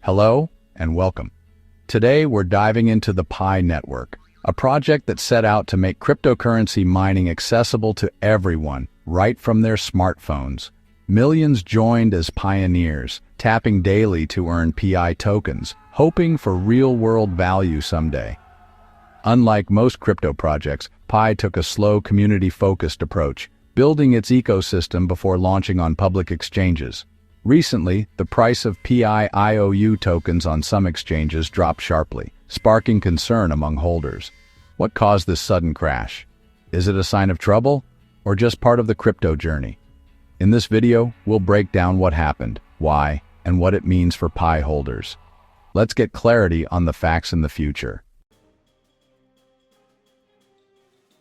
Hello and welcome. Today we're diving into the Pi Network, a project that set out to make cryptocurrency mining accessible to everyone right from their smartphones. Millions joined as pioneers, tapping daily to earn Pi tokens, hoping for real-world value someday. Unlike most crypto projects, Pi took a slow, community-focused approach, building its ecosystem before launching on public exchanges. Recently, the price of Pi IOU tokens on some exchanges dropped sharply, sparking concern among holders. What caused this sudden crash? Is it a sign of trouble, or just part of the crypto journey? In this video, we'll break down what happened, why, and what it means for Pi holders. Let's get clarity on the facts and the future.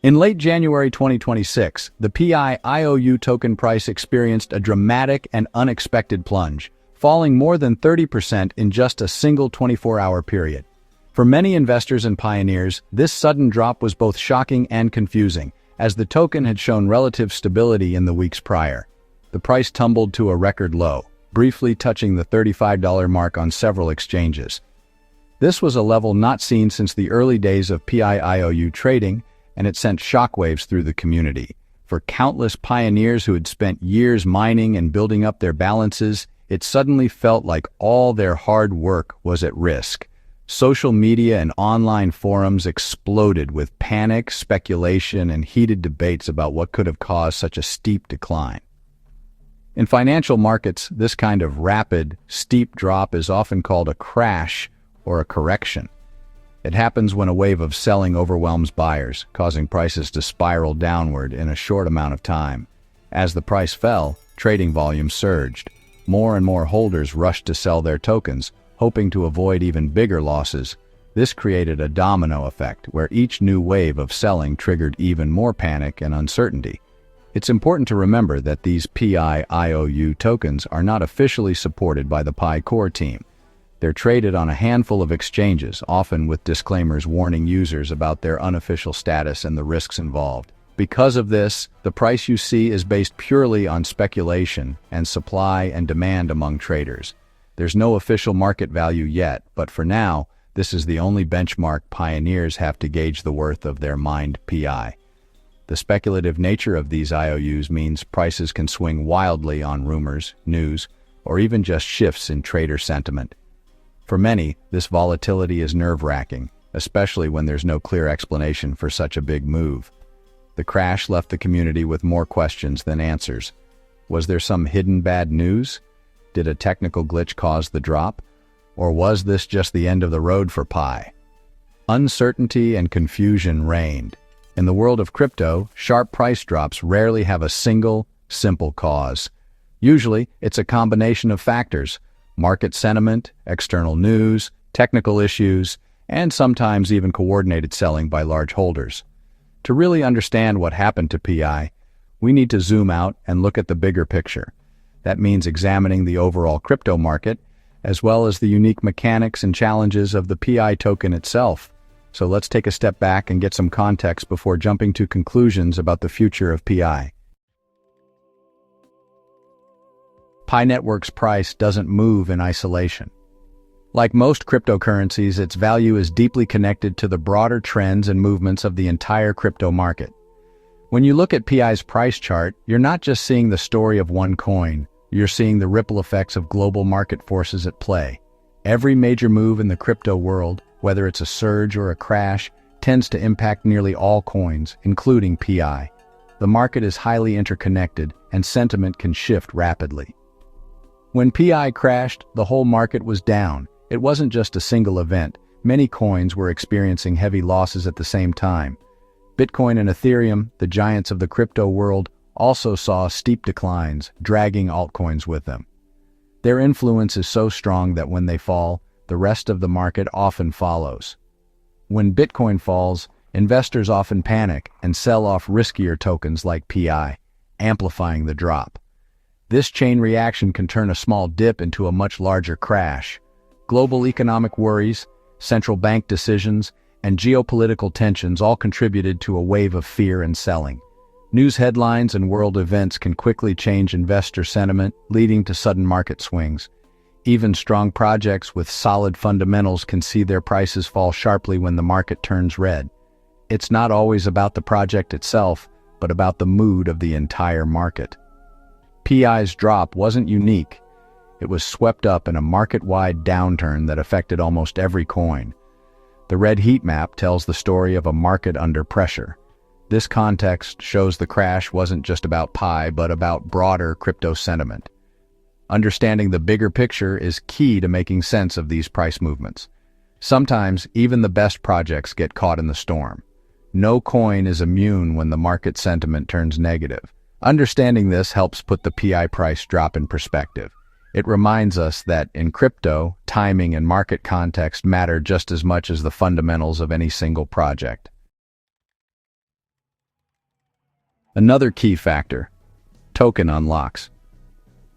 In late January 2026, the Pi IOU token price experienced a dramatic and unexpected plunge, falling more than 30% in just a single 24-hour period. For many investors and pioneers, this sudden drop was both shocking and confusing, as the token had shown relative stability in the weeks prior. The price tumbled to a record low, briefly touching the $35 mark on several exchanges. This was a level not seen since the early days of Pi IOU trading, and it sent shockwaves through the community. For countless pioneers who had spent years mining and building up their balances, it suddenly felt like all their hard work was at risk. Social media and online forums exploded with panic, speculation, and heated debates about what could have caused such a steep decline. In financial markets, this kind of rapid, steep drop is often called a crash or a correction. It happens when a wave of selling overwhelms buyers, causing prices to spiral downward in a short amount of time. As the price fell, trading volume surged. More and more holders rushed to sell their tokens, hoping to avoid even bigger losses. This created a domino effect, where each new wave of selling triggered even more panic and uncertainty. It's important to remember that these Pi IOU tokens are not officially supported by the Pi core team. They're traded on a handful of exchanges, often with disclaimers warning users about their unofficial status and the risks involved. Because of this, the price you see is based purely on speculation and supply and demand among traders. There's no official market value yet, but for now, this is the only benchmark pioneers have to gauge the worth of their mined Pi. The speculative nature of these IOUs means prices can swing wildly on rumors, news, or even just shifts in trader sentiment. For many, this volatility is nerve-wracking, especially when there's no clear explanation for such a big move. The crash left the community with more questions than answers. Was there some hidden bad news? Did a technical glitch cause the drop? Or was this just the end of the road for Pi? Uncertainty and confusion reigned. In the world of crypto, sharp price drops rarely have a single, simple cause. Usually, it's a combination of factors: market sentiment, external news, technical issues, and sometimes even coordinated selling by large holders. To really understand what happened to Pi, we need to zoom out and look at the bigger picture. That means examining the overall crypto market, as well as the unique mechanics and challenges of the Pi token itself. So let's take a step back and get some context before jumping to conclusions about the future of Pi. Pi Network's price doesn't move in isolation. Like most cryptocurrencies, its value is deeply connected to the broader trends and movements of the entire crypto market. When you look at Pi's price chart, you're not just seeing the story of one coin, you're seeing the ripple effects of global market forces at play. Every major move in the crypto world, whether it's a surge or a crash, tends to impact nearly all coins, including Pi. The market is highly interconnected, and sentiment can shift rapidly. When Pi crashed, the whole market was down. It wasn't just a single event. Many coins were experiencing heavy losses at the same time. Bitcoin and Ethereum, the giants of the crypto world, also saw steep declines, dragging altcoins with them. Their influence is so strong that when they fall, the rest of the market often follows. When Bitcoin falls, investors often panic and sell off riskier tokens like Pi, amplifying the drop. This chain reaction can turn a small dip into a much larger crash. Global economic worries, central bank decisions, and geopolitical tensions all contributed to a wave of fear and selling. News headlines and world events can quickly change investor sentiment, leading to sudden market swings. Even strong projects with solid fundamentals can see their prices fall sharply when the market turns red. It's not always about the project itself, but about the mood of the entire market. PI's drop wasn't unique. It was swept up in a market-wide downturn that affected almost every coin. The red heat map tells the story of a market under pressure. This context shows the crash wasn't just about Pi, but about broader crypto sentiment. Understanding the bigger picture is key to making sense of these price movements. Sometimes, even the best projects get caught in the storm. No coin is immune when the market sentiment turns negative. Understanding this helps put the PI price drop in perspective. It reminds us that in crypto, timing and market context matter just as much as the fundamentals of any single project. Another key factor: token unlocks.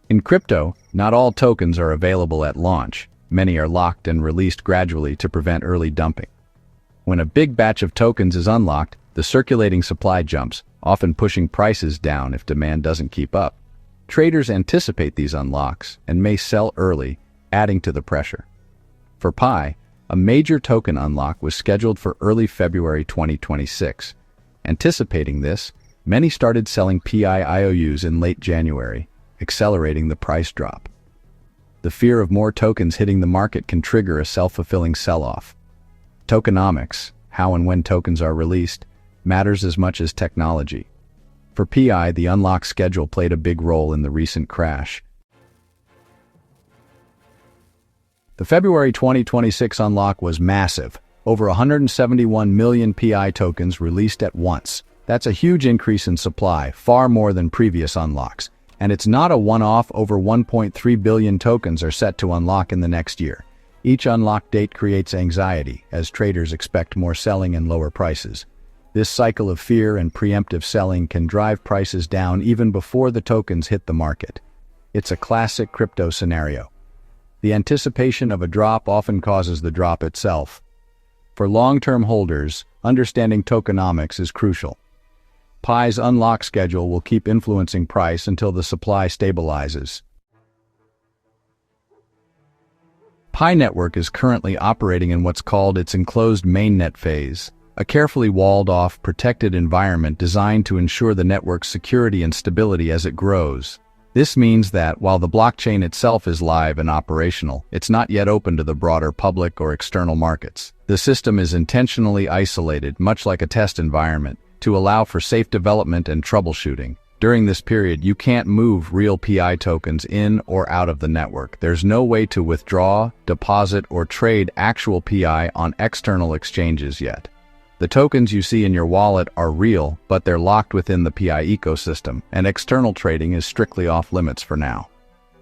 In crypto, not all tokens are available at launch. Many are locked and released gradually to prevent early dumping. When a big batch of tokens is unlocked, the circulating supply jumps, often pushing prices down if demand doesn't keep up. Traders anticipate these unlocks and may sell early, adding to the pressure. For Pi, a major token unlock was scheduled for early February 2026. Anticipating this, many started selling PI IOUs in late January, accelerating the price drop. The fear of more tokens hitting the market can trigger a self-fulfilling sell-off. Tokenomics, how and when tokens are released, matters as much as technology. For PI, the unlock schedule played a big role in the recent crash. The February 2026 unlock was massive, over 171 million PI tokens released at once. That's a huge increase in supply, far more than previous unlocks. And it's not a one-off. Over 1.3 billion tokens are set to unlock in the next year. Each unlock date creates anxiety, as traders expect more selling and lower prices. This cycle of fear and preemptive selling can drive prices down even before the tokens hit the market. It's a classic crypto scenario. The anticipation of a drop often causes the drop itself. For long-term holders, understanding tokenomics is crucial. Pi's unlock schedule will keep influencing price until the supply stabilizes. Pi network is currently operating in what's called its enclosed mainnet phase, a carefully walled-off, protected environment designed to ensure the network's security and stability as it grows. This means that, while the blockchain itself is live and operational, it's not yet open to the broader public or external markets. The system is intentionally isolated, much like a test environment, to allow for safe development and troubleshooting. During this period, you can't move real PI tokens in or out of the network. There's no way to withdraw, deposit, or trade actual PI on external exchanges yet. The tokens you see in your wallet are real, but they're locked within the PI ecosystem, and external trading is strictly off limits for now.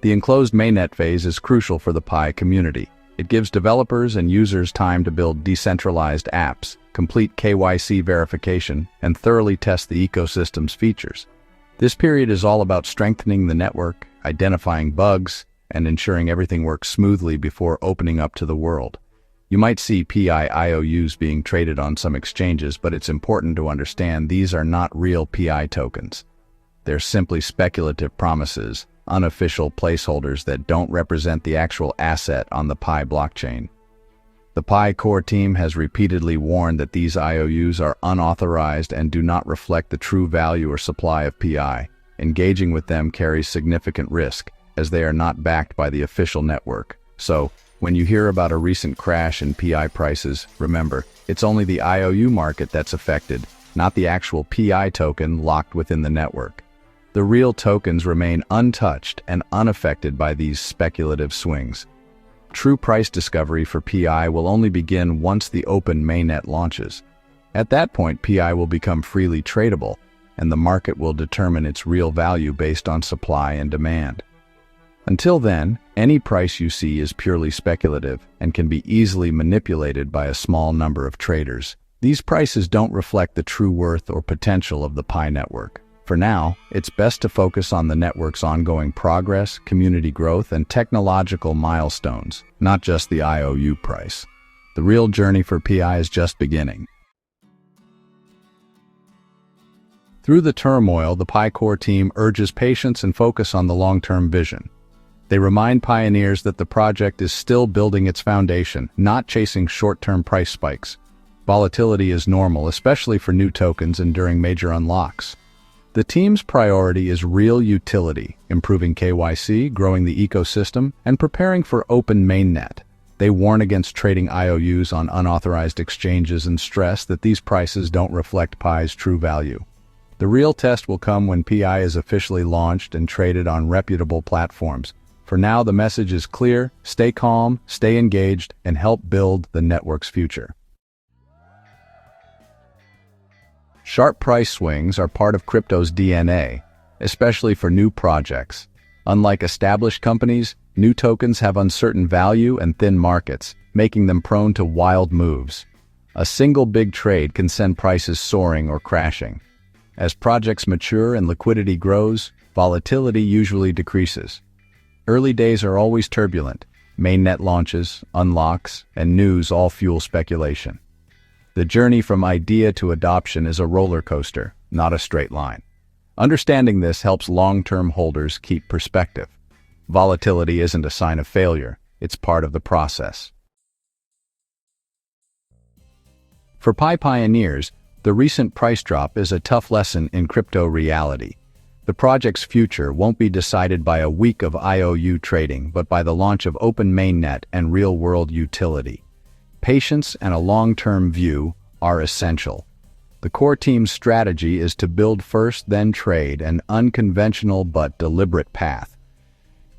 The enclosed mainnet phase is crucial for the Pi community. It gives developers and users time to build decentralized apps, complete KYC verification, and thoroughly test the ecosystem's features. This period is all about strengthening the network, identifying bugs, and ensuring everything works smoothly before opening up to the world. You might see PI IOUs being traded on some exchanges, but it's important to understand these are not real PI tokens. They're simply speculative promises, unofficial placeholders that don't represent the actual asset on the Pi blockchain. The Pi core team has repeatedly warned that these IOUs are unauthorized and do not reflect the true value or supply of PI. Engaging with them carries significant risk, as they are not backed by the official network. So, when you hear about a recent crash in PI prices, remember, it's only the IOU market that's affected, not the actual PI token locked within the network. The real tokens remain untouched and unaffected by these speculative swings. True price discovery for PI will only begin once the open mainnet launches. At that point, PI will become freely tradable, and the market will determine its real value based on supply and demand. Until then, any price you see is purely speculative and can be easily manipulated by a small number of traders. These prices don't reflect the true worth or potential of the Pi network. For now, it's best to focus on the network's ongoing progress, community growth, and technological milestones, not just the IOU price. The real journey for PI is just beginning. Through the turmoil, the Pi core team urges patience and focus on the long-term vision. They remind pioneers that the project is still building its foundation, not chasing short-term price spikes. Volatility is normal, especially for new tokens and during major unlocks. The team's priority is real utility, improving KYC, growing the ecosystem, and preparing for open mainnet. They warn against trading IOUs on unauthorized exchanges and stress that these prices don't reflect Pi's true value. The real test will come when PI is officially launched and traded on reputable platforms. For now, the message is clear: stay calm, stay engaged, and help build the network's future. Sharp price swings are part of crypto's DNA, especially for new projects. Unlike established companies, new tokens have uncertain value and thin markets, making them prone to wild moves. A single big trade can send prices soaring or crashing. As projects mature and liquidity grows, volatility usually decreases. Early days are always turbulent. Mainnet launches, unlocks, and news all fuel speculation. The journey from idea to adoption is a roller coaster, not a straight line. Understanding this helps long-term holders keep perspective. Volatility isn't a sign of failure, it's part of the process. For Pi pioneers, the recent price drop is a tough lesson in crypto reality. The project's future won't be decided by a week of IOU trading, but by the launch of open mainnet and real-world utility. Patience and a long-term view are essential. The core team's strategy is to build first, then trade, an unconventional but deliberate path.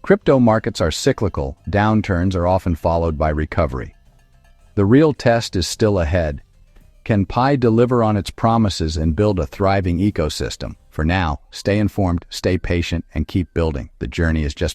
Crypto markets are cyclical, downturns are often followed by recovery. The real test is still ahead. Can Pi deliver on its promises and build a thriving ecosystem? For now, stay informed, stay patient, and keep building. The journey is just